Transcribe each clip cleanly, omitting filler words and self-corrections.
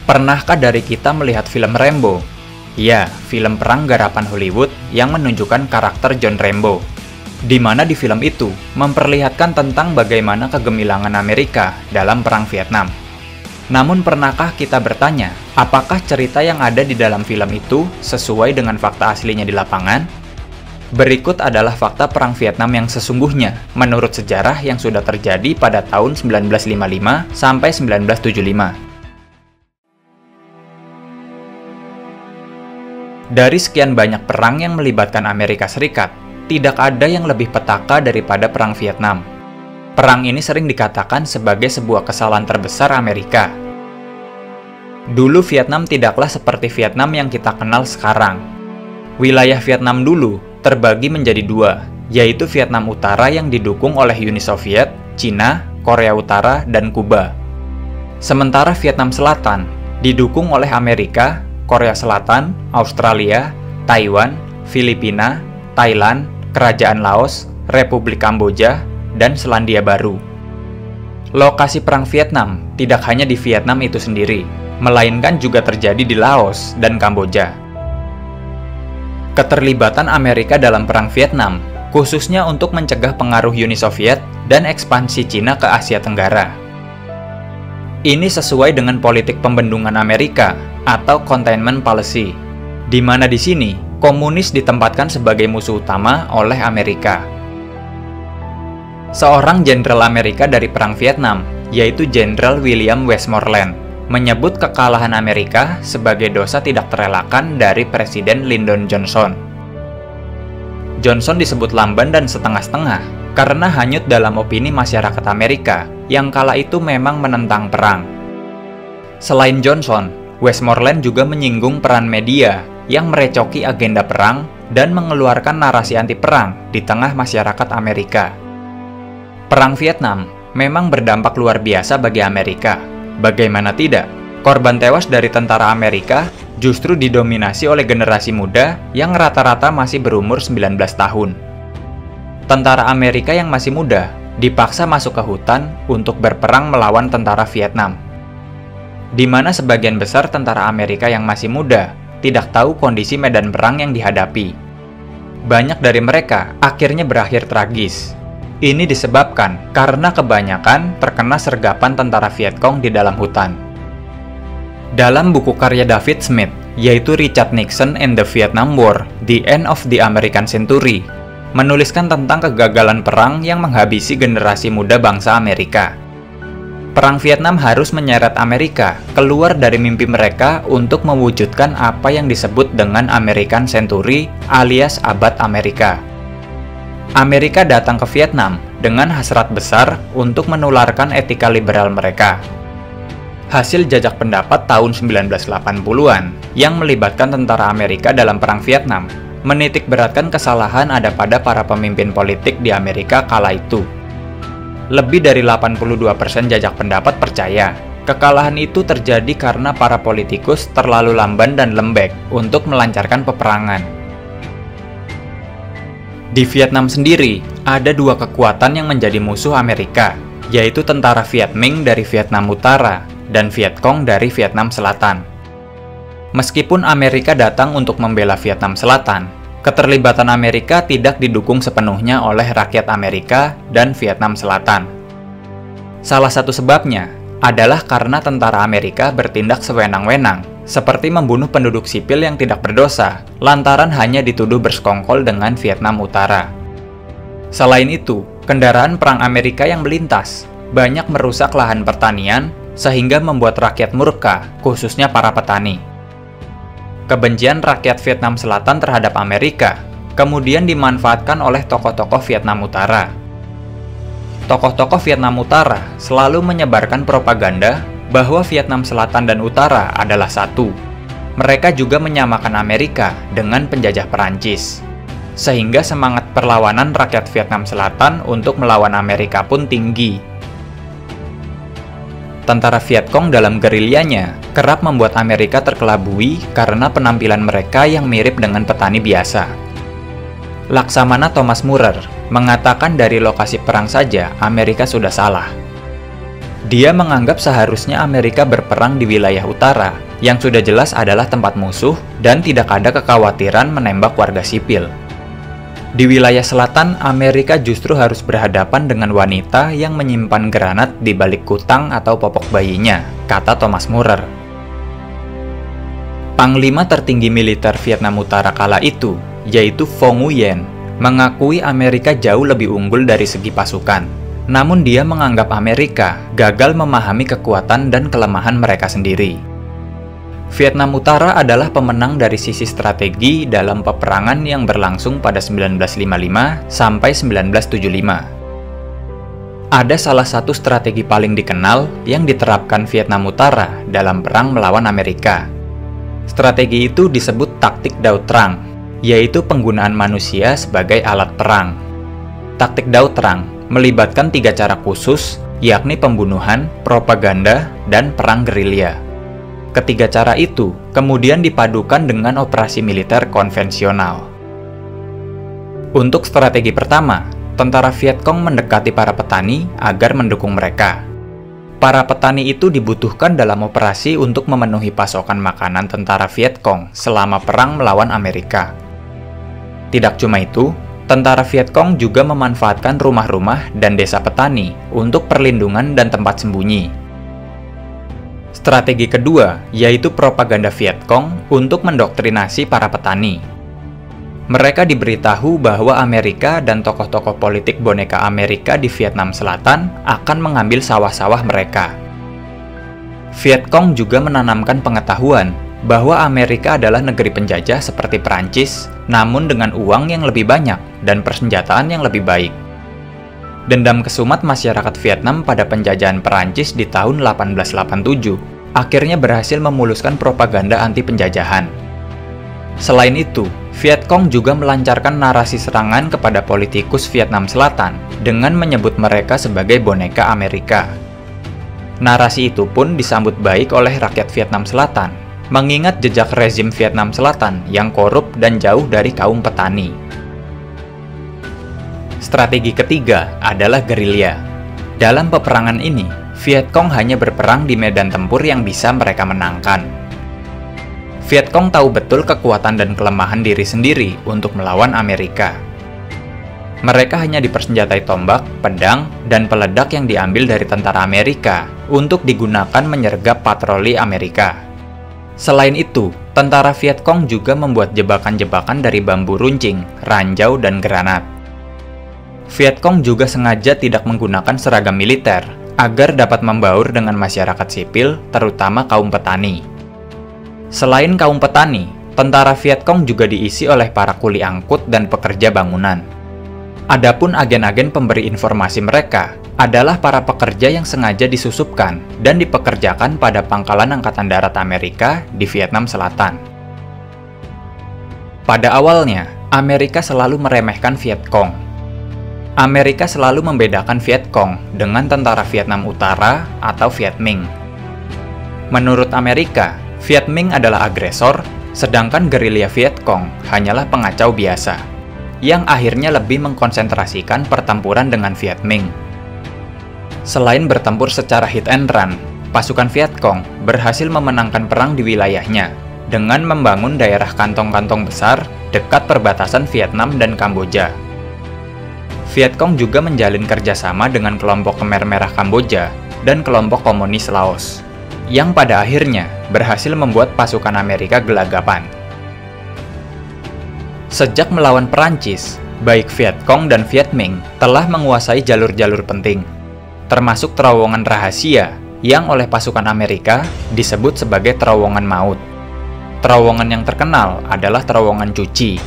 Pernahkah dari kita melihat film Rambo? Ya, film perang garapan Hollywood yang menunjukkan karakter John Rambo, di mana di film itu memperlihatkan tentang bagaimana kegemilangan Amerika dalam Perang Vietnam. Namun pernahkah kita bertanya, apakah cerita yang ada di dalam film itu sesuai dengan fakta aslinya di lapangan? Berikut adalah fakta Perang Vietnam yang sesungguhnya menurut sejarah yang sudah terjadi pada tahun 1955 sampai 1975. Dari sekian banyak perang yang melibatkan Amerika Serikat, tidak ada yang lebih petaka daripada Perang Vietnam. Perang ini sering dikatakan sebagai sebuah kesalahan terbesar Amerika. Dulu Vietnam tidaklah seperti Vietnam yang kita kenal sekarang. Wilayah Vietnam dulu terbagi menjadi dua, yaitu Vietnam Utara yang didukung oleh Uni Soviet, Cina, Korea Utara, dan Kuba. Sementara Vietnam Selatan didukung oleh Amerika, Korea Selatan, Australia, Taiwan, Filipina, Thailand, Kerajaan Laos, Republik Kamboja, dan Selandia Baru. Lokasi Perang Vietnam tidak hanya di Vietnam itu sendiri, melainkan juga terjadi di Laos dan Kamboja. Keterlibatan Amerika dalam Perang Vietnam, khususnya untuk mencegah pengaruh Uni Soviet dan ekspansi Cina ke Asia Tenggara. Ini sesuai dengan politik pembendungan Amerika atau containment policy, di mana di sini komunis ditempatkan sebagai musuh utama oleh Amerika. Seorang jenderal Amerika dari Perang Vietnam, yaitu Jenderal William Westmoreland, menyebut kekalahan Amerika sebagai dosa tidak terelakkan dari Presiden Lyndon Johnson. Johnson disebut lamban dan setengah-setengah karena hanyut dalam opini masyarakat Amerika yang kala itu memang menentang perang. Selain Johnson, Westmoreland juga menyinggung peran media yang merecoki agenda perang dan mengeluarkan narasi anti-perang di tengah masyarakat Amerika. Perang Vietnam memang berdampak luar biasa bagi Amerika. Bagaimana tidak, korban tewas dari tentara Amerika justru didominasi oleh generasi muda yang rata-rata masih berumur 19 tahun. Tentara Amerika yang masih muda dipaksa masuk ke hutan untuk berperang melawan tentara Vietnam, di mana sebagian besar tentara Amerika yang masih muda tidak tahu kondisi medan perang yang dihadapi. Banyak dari mereka akhirnya berakhir tragis. Ini disebabkan karena kebanyakan terkena sergapan tentara Vietcong di dalam hutan. Dalam buku karya David Smith, yaitu Richard Nixon and the Vietnam War, The End of the American Century, menuliskan tentang kegagalan perang yang menghabisi generasi muda bangsa Amerika. Perang Vietnam harus menyeret Amerika keluar dari mimpi mereka untuk mewujudkan apa yang disebut dengan American Century alias Abad Amerika. Amerika datang ke Vietnam dengan hasrat besar untuk menularkan etika liberal mereka. Hasil jajak pendapat tahun 1980-an yang melibatkan tentara Amerika dalam Perang Vietnam menitik beratkan kesalahan ada pada para pemimpin politik di Amerika kala itu. Lebih dari 82% jajak pendapat percaya kekalahan itu terjadi karena para politikus terlalu lamban dan lembek untuk melancarkan peperangan. Di Vietnam sendiri, ada dua kekuatan yang menjadi musuh Amerika, yaitu tentara Viet Minh dari Vietnam Utara dan Vietcong dari Vietnam Selatan. Meskipun Amerika datang untuk membela Vietnam Selatan, keterlibatan Amerika tidak didukung sepenuhnya oleh rakyat Amerika dan Vietnam Selatan. Salah satu sebabnya adalah karena tentara Amerika bertindak sewenang-wenang, seperti membunuh penduduk sipil yang tidak berdosa, lantaran hanya dituduh bersekongkol dengan Vietnam Utara. Selain itu, kendaraan perang Amerika yang melintas banyak merusak lahan pertanian, sehingga membuat rakyat murka, khususnya para petani. Kebencian rakyat Vietnam Selatan terhadap Amerika kemudian dimanfaatkan oleh tokoh-tokoh Vietnam Utara. Tokoh-tokoh Vietnam Utara selalu menyebarkan propaganda bahwa Vietnam Selatan dan Utara adalah satu. Mereka juga menyamakan Amerika dengan penjajah Perancis, sehingga semangat perlawanan rakyat Vietnam Selatan untuk melawan Amerika pun tinggi. Tentara Vietcong dalam gerilyanya kerap membuat Amerika terkelabui karena penampilan mereka yang mirip dengan petani biasa. Laksamana Thomas Maurer mengatakan dari lokasi perang saja Amerika sudah salah. Dia menganggap seharusnya Amerika berperang di wilayah utara, yang sudah jelas adalah tempat musuh dan tidak ada kekhawatiran menembak warga sipil. Di wilayah selatan, Amerika justru harus berhadapan dengan wanita yang menyimpan granat di balik kutang atau popok bayinya, kata Thomas Maurer. Panglima tertinggi militer Vietnam Utara kala itu, yaitu Vo Nguyen, mengakui Amerika jauh lebih unggul dari segi pasukan. Namun dia menganggap Amerika gagal memahami kekuatan dan kelemahan mereka sendiri. Vietnam Utara adalah pemenang dari sisi strategi dalam peperangan yang berlangsung pada 1955 sampai 1975. Ada salah satu strategi paling dikenal yang diterapkan Vietnam Utara dalam perang melawan Amerika. Strategi itu disebut taktik Dao Trang, yaitu penggunaan manusia sebagai alat perang. Taktik Dao Trang melibatkan 3 cara khusus, yakni pembunuhan, propaganda, dan perang gerilya. Ketiga cara itu kemudian dipadukan dengan operasi militer konvensional. Untuk strategi pertama, tentara Vietcong mendekati para petani agar mendukung mereka. Para petani itu dibutuhkan dalam operasi untuk memenuhi pasokan makanan tentara Vietcong selama perang melawan Amerika. Tidak cuma itu, tentara Vietcong juga memanfaatkan rumah-rumah dan desa petani untuk perlindungan dan tempat sembunyi. Strategi kedua yaitu propaganda Vietcong untuk mendoktrinasi para petani. Mereka diberitahu bahwa Amerika dan tokoh-tokoh politik boneka Amerika di Vietnam Selatan akan mengambil sawah-sawah mereka. Vietcong juga menanamkan pengetahuan bahwa Amerika adalah negeri penjajah seperti Perancis, namun dengan uang yang lebih banyak dan persenjataan yang lebih baik. Dendam kesumat masyarakat Vietnam pada penjajahan Perancis di tahun 1887 akhirnya berhasil memuluskan propaganda anti penjajahan. Selain itu, Vietcong juga melancarkan narasi serangan kepada politikus Vietnam Selatan dengan menyebut mereka sebagai boneka Amerika. Narasi itu pun disambut baik oleh rakyat Vietnam Selatan, mengingat jejak rezim Vietnam Selatan yang korup dan jauh dari kaum petani. Strategi ketiga adalah gerilya. Dalam peperangan ini, Vietcong hanya berperang di medan tempur yang bisa mereka menangkan. Vietcong tahu betul kekuatan dan kelemahan diri sendiri untuk melawan Amerika. Mereka hanya dipersenjatai tombak, pedang, dan peledak yang diambil dari tentara Amerika untuk digunakan menyergap patroli Amerika. Selain itu, tentara Vietcong juga membuat jebakan-jebakan dari bambu runcing, ranjau, dan granat. Vietcong juga sengaja tidak menggunakan seragam militer agar dapat membaur dengan masyarakat sipil, terutama kaum petani. Selain kaum petani, tentara Vietcong juga diisi oleh para kuli angkut dan pekerja bangunan. Adapun agen-agen pemberi informasi mereka adalah para pekerja yang sengaja disusupkan dan dipekerjakan pada pangkalan Angkatan Darat Amerika di Vietnam Selatan. Pada awalnya, Amerika selalu meremehkan Vietcong. Amerika selalu membedakan Vietcong dengan tentara Vietnam Utara atau Viet Minh. Menurut Amerika, Viet Minh adalah agresor, sedangkan gerilya Vietcong hanyalah pengacau biasa, yang akhirnya lebih mengkonsentrasikan pertempuran dengan Viet Minh. Selain bertempur secara hit and run, pasukan Vietcong berhasil memenangkan perang di wilayahnya dengan membangun daerah kantong-kantong besar dekat perbatasan Vietnam dan Kamboja. Vietcong juga menjalin kerjasama dengan kelompok Khmer Merah Kamboja dan kelompok komunis Laos, yang pada akhirnya berhasil membuat pasukan Amerika gelagapan. Sejak melawan Perancis, baik Vietcong dan Viet Minh telah menguasai jalur-jalur penting, termasuk terowongan rahasia yang oleh pasukan Amerika disebut sebagai terowongan maut. Terowongan yang terkenal adalah terowongan Cu Chi.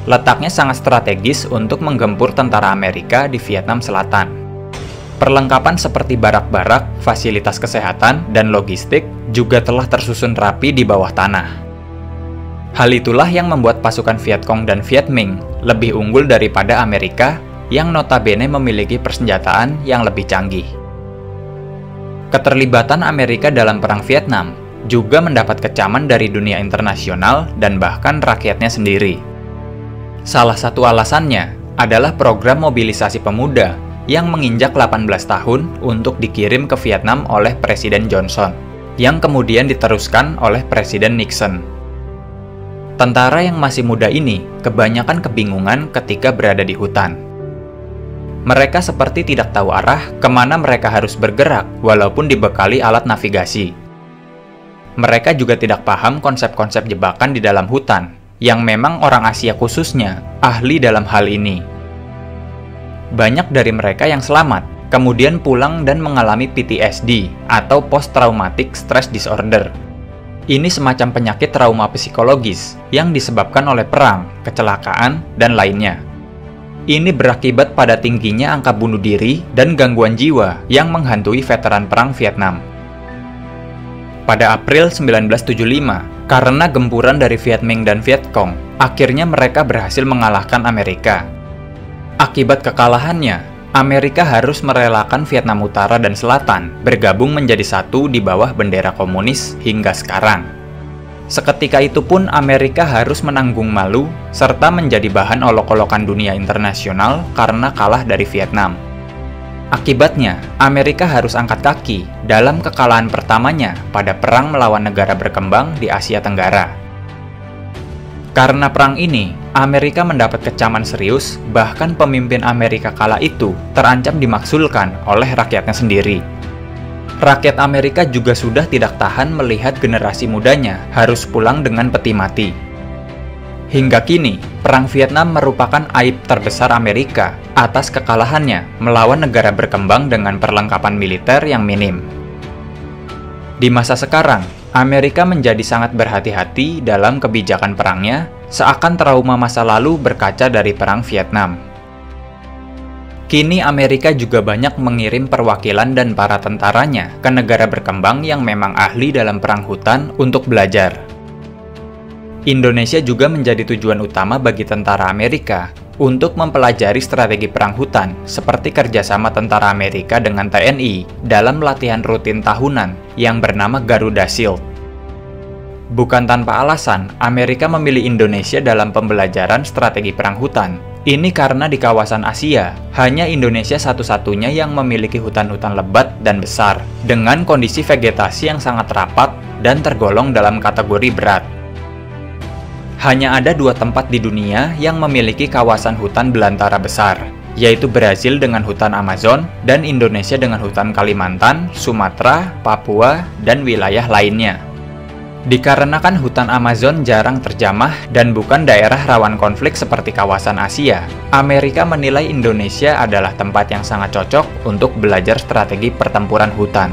Letaknya sangat strategis untuk menggempur tentara Amerika di Vietnam Selatan. Perlengkapan seperti barak-barak, fasilitas kesehatan, dan logistik juga telah tersusun rapi di bawah tanah. Hal itulah yang membuat pasukan Vietcong dan Viet Minh lebih unggul daripada Amerika yang notabene memiliki persenjataan yang lebih canggih. Keterlibatan Amerika dalam Perang Vietnam juga mendapat kecaman dari dunia internasional dan bahkan rakyatnya sendiri. Salah satu alasannya adalah program mobilisasi pemuda yang menginjak 18 tahun untuk dikirim ke Vietnam oleh Presiden Johnson, yang kemudian diteruskan oleh Presiden Nixon. Tentara yang masih muda ini kebanyakan kebingungan ketika berada di hutan. Mereka seperti tidak tahu arah kemana mereka harus bergerak walaupun dibekali alat navigasi. Mereka juga tidak paham konsep-konsep jebakan di dalam hutan, yang memang orang Asia khususnya ahli dalam hal ini. Banyak dari mereka yang selamat, kemudian pulang dan mengalami PTSD atau Post Traumatic Stress Disorder. Ini semacam penyakit trauma psikologis yang disebabkan oleh perang, kecelakaan, dan lainnya. Ini berakibat pada tingginya angka bunuh diri dan gangguan jiwa yang menghantui veteran perang Vietnam. Pada April 1975, karena gempuran dari Viet Minh dan Viet Cong, akhirnya mereka berhasil mengalahkan Amerika. Akibat kekalahannya, Amerika harus merelakan Vietnam Utara dan Selatan bergabung menjadi satu di bawah bendera komunis hingga sekarang. Seketika itu pun Amerika harus menanggung malu serta menjadi bahan olok-olokan dunia internasional karena kalah dari Vietnam. Akibatnya, Amerika harus angkat kaki dalam kekalahan pertamanya pada perang melawan negara berkembang di Asia Tenggara. Karena perang ini, Amerika mendapat kecaman serius, bahkan pemimpin Amerika kala itu terancam dimaksulkan oleh rakyatnya sendiri. Rakyat Amerika juga sudah tidak tahan melihat generasi mudanya harus pulang dengan peti mati. Hingga kini, Perang Vietnam merupakan aib terbesar Amerika atas kekalahannya melawan negara berkembang dengan perlengkapan militer yang minim. Di masa sekarang, Amerika menjadi sangat berhati-hati dalam kebijakan perangnya, seakan trauma masa lalu berkaca dari Perang Vietnam. Kini Amerika juga banyak mengirim perwakilan dan para tentaranya ke negara berkembang yang memang ahli dalam perang hutan untuk belajar. Indonesia juga menjadi tujuan utama bagi tentara Amerika untuk mempelajari strategi perang hutan seperti kerjasama tentara Amerika dengan TNI dalam latihan rutin tahunan yang bernama Garuda Shield. Bukan tanpa alasan, Amerika memilih Indonesia dalam pembelajaran strategi perang hutan. Ini karena di kawasan Asia, hanya Indonesia satu-satunya yang memiliki hutan-hutan lebat dan besar, dengan kondisi vegetasi yang sangat rapat dan tergolong dalam kategori berat. Hanya ada 2 tempat di dunia yang memiliki kawasan hutan belantara besar, yaitu Brazil dengan hutan Amazon dan Indonesia dengan hutan Kalimantan, Sumatera, Papua, dan wilayah lainnya. Dikarenakan hutan Amazon jarang terjamah dan bukan daerah rawan konflik seperti kawasan Asia, Amerika menilai Indonesia adalah tempat yang sangat cocok untuk belajar strategi pertempuran hutan.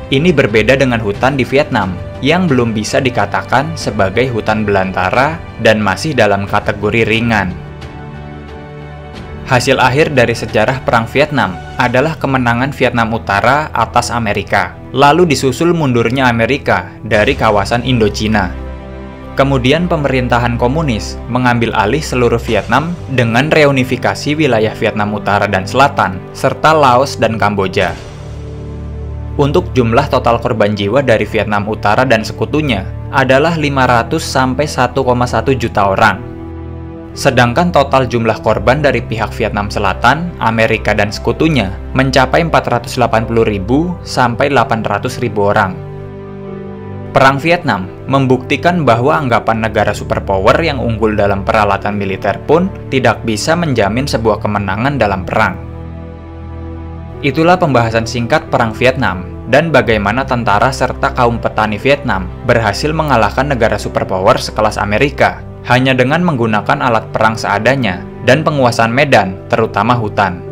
Ini berbeda dengan hutan di Vietnam, yang belum bisa dikatakan sebagai hutan belantara dan masih dalam kategori ringan. Hasil akhir dari sejarah Perang Vietnam adalah kemenangan Vietnam Utara atas Amerika, lalu disusul mundurnya Amerika dari kawasan Indochina. Kemudian pemerintahan komunis mengambil alih seluruh Vietnam dengan reunifikasi wilayah Vietnam Utara dan Selatan, serta Laos dan Kamboja. Untuk jumlah total korban jiwa dari Vietnam Utara dan sekutunya adalah 500 sampai 1,1 juta orang. Sedangkan total jumlah korban dari pihak Vietnam Selatan, Amerika dan sekutunya mencapai 480.000 sampai 800.000 orang. Perang Vietnam membuktikan bahwa anggapan negara superpower yang unggul dalam peralatan militer pun tidak bisa menjamin sebuah kemenangan dalam perang. Itulah pembahasan singkat Perang Vietnam dan bagaimana tentara serta kaum petani Vietnam berhasil mengalahkan negara superpower sekelas Amerika hanya dengan menggunakan alat perang seadanya dan penguasaan medan, terutama hutan.